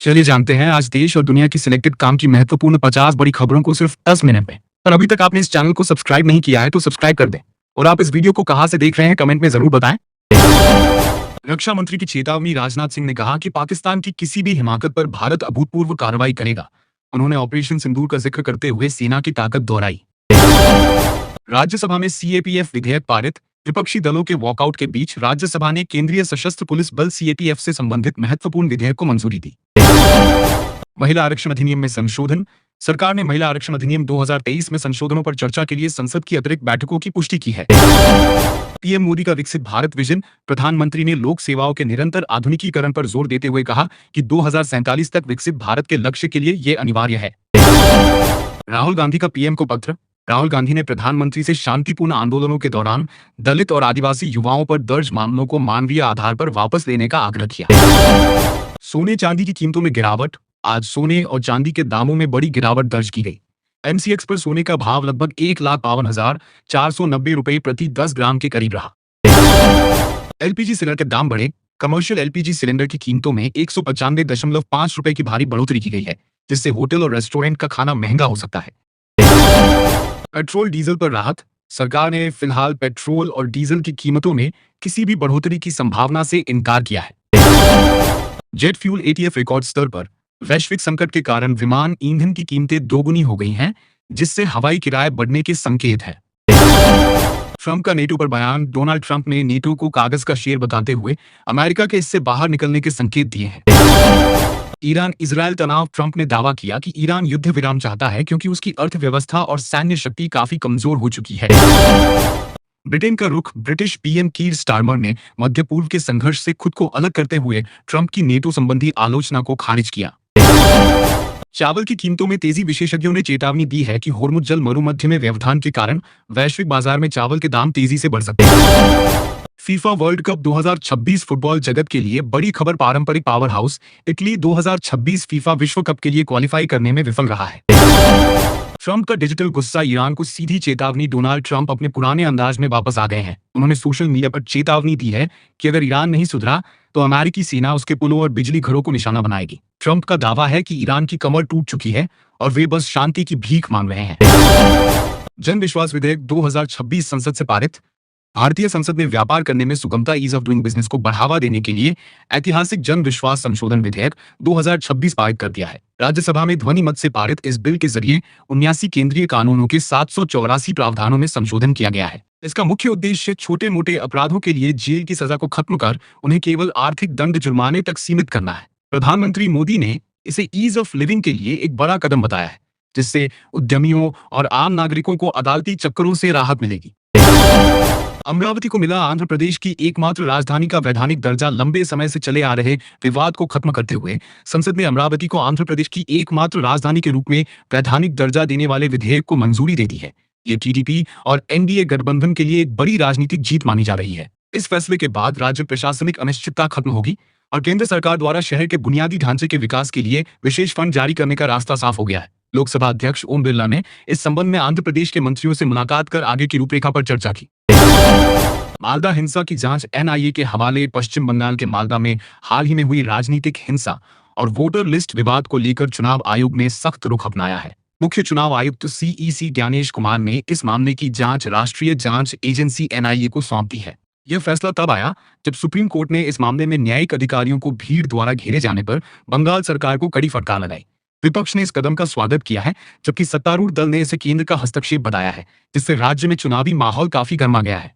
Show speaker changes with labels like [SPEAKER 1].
[SPEAKER 1] चलिए जानते हैं आज देश और दुनिया की सिलेक्टेड काम की महत्वपूर्ण 50 बड़ी खबरों को सिर्फ 10 मिनट में। और अभी तक आपने इस चैनल को सब्सक्राइब नहीं किया है तो सब्सक्राइब कर दें। और आप इस वीडियो को कहां से देख रहे हैं कमेंट में जरूर बताएं। रक्षा मंत्री की चेतावनी। राजनाथ सिंह ने कहा कि पाकिस्तान की किसी भी हिमाकत पर भारत अभूतपूर्व कार्रवाई करेगा। उन्होंने ऑपरेशन सिंदूर का जिक्र करते हुए सेना की ताकत दोहराई। राज्यसभा में सीएपीएफ विधेयक पारित। विपक्षी दलों के वॉकआउट के बीच राज्यसभा ने केंद्रीय सशस्त्र पुलिस बल सीएपीएफ से संबंधित महत्वपूर्ण विधेयक को मंजूरी दी। महिला आरक्षण अधिनियम में संशोधन। सरकार ने महिला आरक्षण अधिनियम 2023 में संशोधनों पर चर्चा के लिए संसद की अतिरिक्त बैठकों की पुष्टि की है। पीएम मोदी का विकसित भारत विजन। प्रधानमंत्री ने लोक सेवाओं के निरंतर आधुनिकीकरण पर जोर देते हुए कहा कि 2047 तक विकसित भारत के लक्ष्य के लिए यह अनिवार्य है। राहुल गांधी का पीएम को पत्र। राहुल गांधी ने प्रधानमंत्री से शांतिपूर्ण आंदोलनों के दौरान दलित और आदिवासी युवाओं पर दर्ज मामलों को मानवीय आधार पर वापस लेने का आग्रह किया। सोने चांदी की कीमतों में गिरावट। आज सोने और चांदी के दामों में बड़ी गिरावट दर्ज की गई। एमसीएक्स पर सोने का भाव लगभग 1,52,490 रुपए प्रति 10 ग्राम के करीब रहा। एलपीजी सिलेंडर के दाम बढ़े। कमर्शियल एलपीजी सिलेंडर की कीमतों में 195.5 रुपए की भारी बढ़ोतरी की गई है, जिससे होटल और रेस्टोरेंट का खाना महंगा हो सकता है। पेट्रोल डीजल पर राहत। सरकार ने फिलहाल पेट्रोल और डीजल की कीमतों में किसी भी बढ़ोतरी की संभावना से इनकार किया है। जेट फ्यूल एटीएफ रिकॉर्ड स्तर पर। वैश्विक संकट के कारण विमान ईंधन की कीमतें दोगुनी हो गई हैं, जिससे हवाई किराए बढ़ने के संकेत हैं। ट्रंप का नेटो पर बयान। डोनाल्ड ट्रंप ने नेटो को कागज का शेर बताते हुए अमेरिका के इससे बाहर निकलने के संकेत दिए हैं। ईरान इजरायल तनाव। ट्रंप ने दावा किया कि ईरान युद्ध विराम चाहता है क्योंकि उसकी अर्थव्यवस्था और सैन्य शक्ति काफी कमजोर हो चुकी है। ब्रिटेन का रुख। ब्रिटिश पीएम कीर स्टारमर ने मध्य पूर्व के संघर्ष से खुद को अलग करते हुए ट्रंप की नेटो संबंधी आलोचना को खारिज किया। चावल की कीमतों में तेजी। विशेषज्ञों ने चेतावनी दी है कि होर्मुज जल मरुमध्य में व्यवधान के कारण वैश्विक बाजार में चावल के दाम तेजी से बढ़ सकते हैं। फीफा वर्ल्ड कप 2026 फुटबॉल जगत के लिए बड़ी खबर। पारंपरिक पावर हाउस इटली 2026 फीफा विश्व कप के लिए क्वालिफाई करने में विफल रहा है। ट्रंप का डिजिटल गुस्सा। ईरान को सीधी चेतावनी। डोनाल्ड ट्रंप अपने पुराने अंदाज में वापस आ गए हैं। उन्होंने सोशल मीडिया पर चेतावनी दी है कि अगर ईरान नहीं सुधरा तो अमेरिकी सेना उसके पुलों और बिजली घरों को निशाना बनाएगी। ट्रंप का दावा है कि ईरान की कमर टूट चुकी है और वे बस शांति की भीख मांग रहे हैं। जन विश्वास विधेयक 2026 संसद से पारित। भारतीय संसद ने व्यापार करने में सुगमता ईज ऑफ डूइंग बिजनेस को बढ़ावा देने के लिए ऐतिहासिक जन विश्वास संशोधन विधेयक 2026 पारित कर दिया है। राज्यसभा में ध्वनि मत से पारित इस बिल के जरिए 79 केंद्रीय कानूनों के 784 प्रावधानों में संशोधन किया गया है। इसका मुख्य उद्देश्य छोटे मोटे अपराधों के लिए जेल की सजा को खत्म कर उन्हें केवल आर्थिक दंड जुर्माने तक सीमित करना है। प्रधानमंत्री मोदी ने इसे ईज ऑफ लिविंग के लिए एक बड़ा कदम बताया है, जिससे उद्यमियों और आम नागरिकों को अदालती चक्करों से राहत मिलेगी। अमरावती को मिला आंध्र प्रदेश की एकमात्र राजधानी का वैधानिक दर्जा। लंबे समय से चले आ रहे विवाद को खत्म करते हुए संसद ने अमरावती को आंध्र प्रदेश की एकमात्र राजधानी के रूप में वैधानिक दर्जा देने वाले विधेयक को मंजूरी दे दी है। ये टीडीपी और एनडीए गठबंधन के लिए एक बड़ी राजनीतिक जीत मानी जा रही है। इस फैसले के बाद राज्य प्रशासनिक अनिश्चितता खत्म होगी और केंद्र सरकार द्वारा शहर के बुनियादी ढांचे के विकास के लिए विशेष फंड जारी करने का रास्ता साफ हो गया है। लोकसभा अध्यक्ष ओम बिरला ने इस संबंध में आंध्र प्रदेश के मंत्रियों से मुलाकात कर आगे की रूपरेखा पर चर्चा की। मालदा हिंसा की जांच एनआईए के हवाले। पश्चिम बंगाल के मालदा में हाल ही में हुई राजनीतिक हिंसा और वोटर लिस्ट विवाद को लेकर चुनाव आयोग ने सख्त रुख अपनाया है। मुख्य चुनाव आयुक्त सीईसी ज्ञानेश कुमार ने इस मामले की जांच राष्ट्रीय जांच एजेंसी एनआईए को सौंप दी है। यह फैसला तब आया जब सुप्रीम कोर्ट ने इस मामले में न्यायिक अधिकारियों को भीड़ द्वारा घेरे जाने पर बंगाल सरकार को कड़ी फटकार लगाई। विपक्ष ने इस कदम का स्वागत किया है, जबकि सत्तारूढ़ दल ने इसे केंद्र का हस्तक्षेप बताया है, जिससे राज्य में चुनावी माहौल काफी गर्मा गया है।